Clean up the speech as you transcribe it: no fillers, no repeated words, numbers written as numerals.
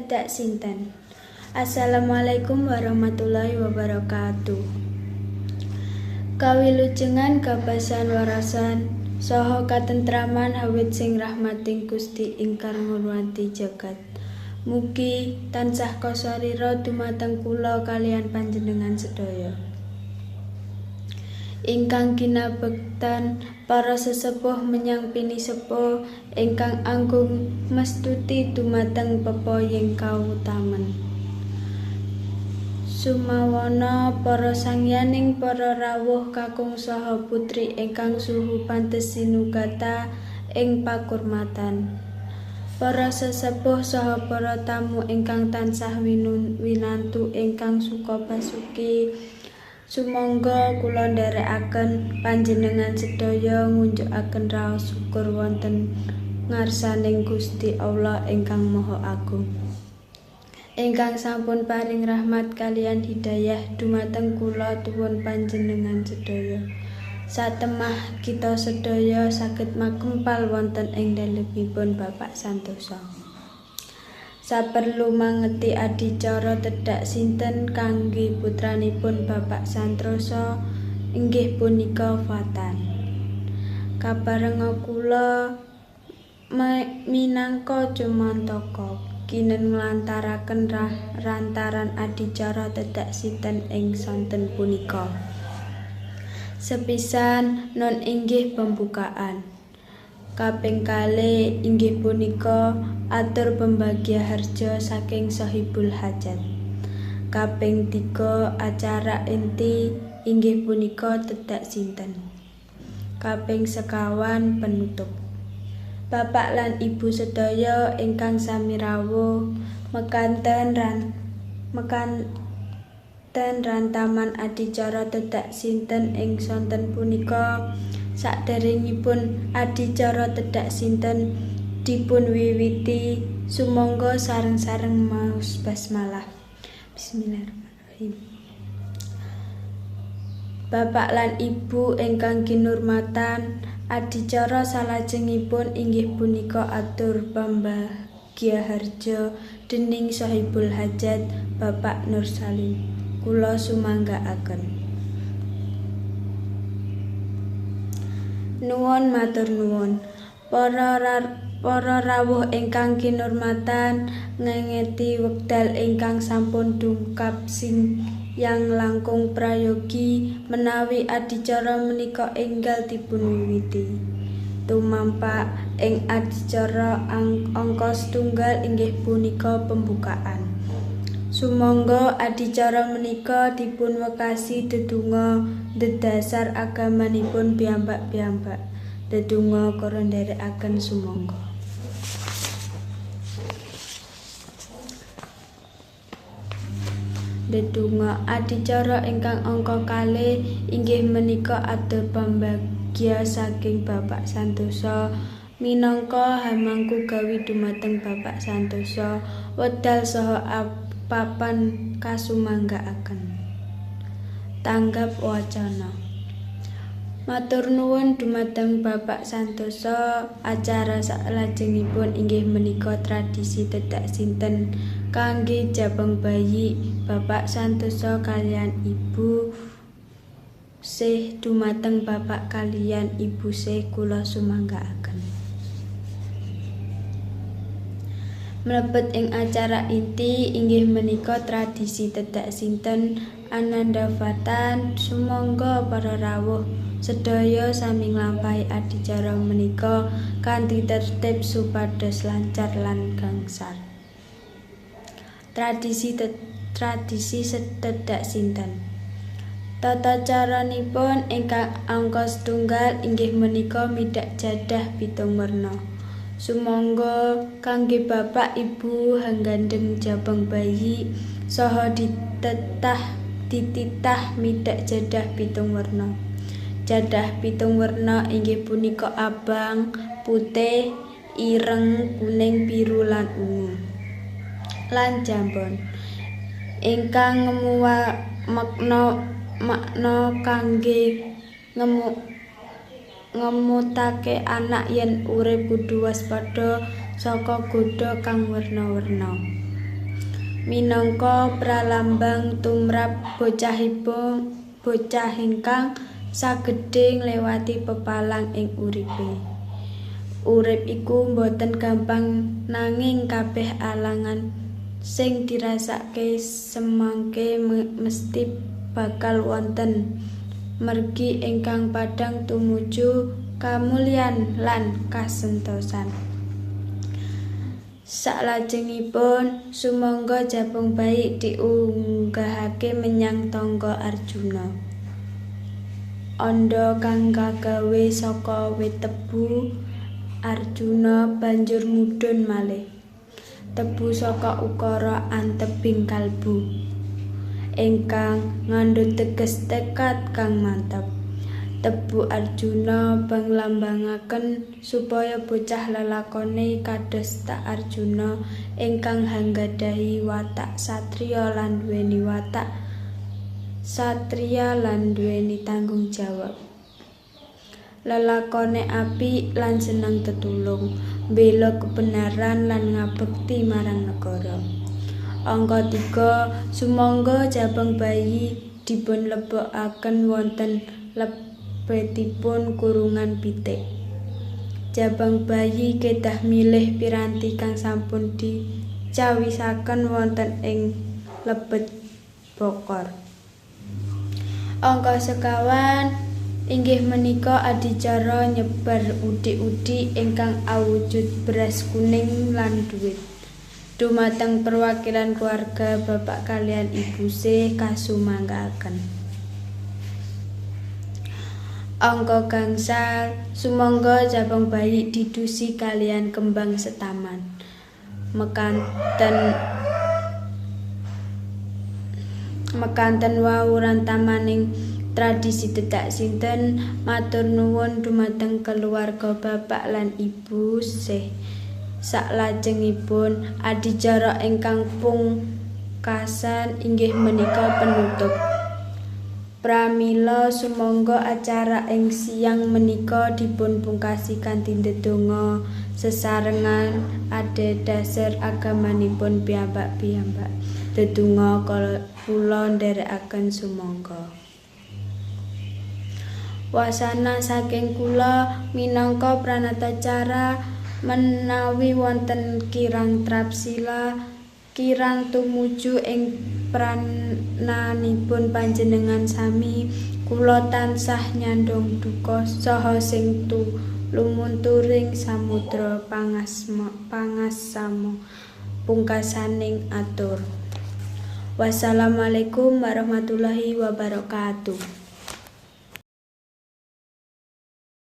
tedak sinten. Assalamualaikum warahmatullahi wabarakatuh. Kawilujengan gabasan warasan saha katentraman hawit sing rahmating Gusti ingkang ngurwanti jagat. Mugi tansah kasarira dumateng kula kaliyan panjenengan sedaya. Ingkang kinabektan para sesepuh menyang pinisepuh ingkang anggung mestuti dumateng pepaying kautamen. Sumawana para sangyaning para rawuh kakung saha putri ingkang suhu pantes sinugata ing pakurmatan. Para sesepuh saha para tamu ingkang tansah winantu ingkang suka basuki. Sumangga kula nderekaken panjenengan sedaya ngunjukaken raos syukur wonten ngarsaning Gusti Allah ingkang Maha Agung. Ingkang sampun paring rahmat kaliyan hidayah dumateng kula tuwun panjenengan sedaya. Satemah kita sedaya saged makempal wonten ing dalemipun Bapak Santosa. Saperlu mangeti adicara tedak sinten kangge putranipun Bapak Santosa inggih punika Fatan. Kaparenga kula minangka cumantaka kinen nglantaraken rantaran adicara tedak sinten ing sonten punika. Sepisan non inggih pembukaan. Kaping kalih inggih punika atur pembagia harja saking Sahibul Hajat. Kaping 3 acara inti inggih punika tedak sinten. Kaping sekawan penutup. Bapak lan Ibu sedaya ingkang sami rawuh mekanten rantaman adicara tedak sinten ing sonten punika. Saderengipun adicara tedak sinten dipun wiwiti, sumangga sareng-sareng maos basmalah. Bismillahirrahmanirrahim. Bapak lan Ibu ingkang kinurmatan, adicara salajengipun inggih punika atur pambagya harja dening Sahibul Hajat Bapak Nur Salim. Kula sumanggaaken. Nuwun matur nuwun. Para rawuh ingkang kinurmatan, ngengeti wekdal ingkang sampun dungkap yang langkung prayogi menawi adicara menika enggal dipun wiwiti. Tumampak ing adicara angka setunggal inggih punika pembukaan. Sumangga adicara menika dipun wekasi dedonga dedasar agamanipun piyambak-piyambak. Dedonga karo nderekaken sumangga. Dedonga adicara ingkang angka kalih inggih menika atur pambagya saking Bapak Santosa minangka hamangku gawi dumateng Bapak Santosa wedal saha papan kasumanggaaken. Tanggap wacana. Matur nuwun dumateng Bapak Santosa. Acara salajengipun inggih menika tradisi tedak sinten kangge jabang bayi Bapak Santosa kaliyan Ibu Sih dumateng Bapak kaliyan Ibu Sih kula sumanggaaken. Mlebet ing acara inti inggih menika tradisi tedak sinten Ananda Fatan. Sumangga para rawuh sedaya sami nglampahi adicara menika kanthi tertib supados lancar lan gangsal. Tradisi tedak sinten. Tata caranipun ingkang angka setunggal inggih menika midak jadah pitung werna. Sumangga kangge Bapak Ibu hanggandeng jabang bayi saha dititah midak jadah pitung werna. Jadah pitung werna inggih punika abang, putih, ireng, kuning, biru lan ungu. Lan jambon ingkang ngemu makna kangge ngemutake anak yen urip kudu waspada saka godha kang werna-werna. minangka pralambang tumrap bocah ingkang sagedhe nglewati pepalang ing uripe. Urip iku boten gampang nanging kabeh alangan sing dirasake semangke mesti bakal wonten mergi ingkang padhang tumuju kamulyan lan kasentosan. Saklajengipun sumangga Jabang Bayi diunggahake menyang tangga Arjuna. Anda kang kagawe saka wit tebu, Arjuna banjur mudhun malih. Tebu saka ukara antebing kalbu, ingkang ngandhut teges tekad kang mantep. Tebu Arjuna panglambangaken supaya bocah lelakone kadosta Arjuna ingkang hanggadhahi watak satriya lan duweni tanggung jawab. Lelakone apik lan seneng tetulung, mbela kebenaran lan ngabekti marang negara. Angka 3 sumangga Jabang Bayi dipunlebokaken wonten lebetipun kurungan pitik. Jabang Bayi kedah milih piranti kang sampun dicawisaken wonten ing lebet bokor. Angka 51 inggih menika adicara nyebar udi-udi ingkang awujud beras kuning lan dhuwit. Dumateng perwakilan keluarga bapak kalian ibu C kasumanggaken. Angka gangsal sumangga Jabang Bayi didusi kalian kembang setaman. Mekanten wawuran tamaning tradisi dedak sinten, matur nuwun dumateng keluarga bapak lan ibu C. Saklajengipun adicara ingkang pungkasan inggih menika penutup. Pramila sumangga acara ing siang menika dipun pungkasi kanthi ndedonga sesarengan adhedhasar agamanipun piyambak-piyambak. Ndedonga kula ndherekaken sumangga. Wasana saking kula minangka pranatacara menawi wonten kirang trapsila kirang tumuju ing prananipun panjenengan sami, kula tansah nyandhong duka saha sing lumunturing samudra pangasama pungkasaning atur. Wassalamualaikum warahmatullahi wabarakatuh.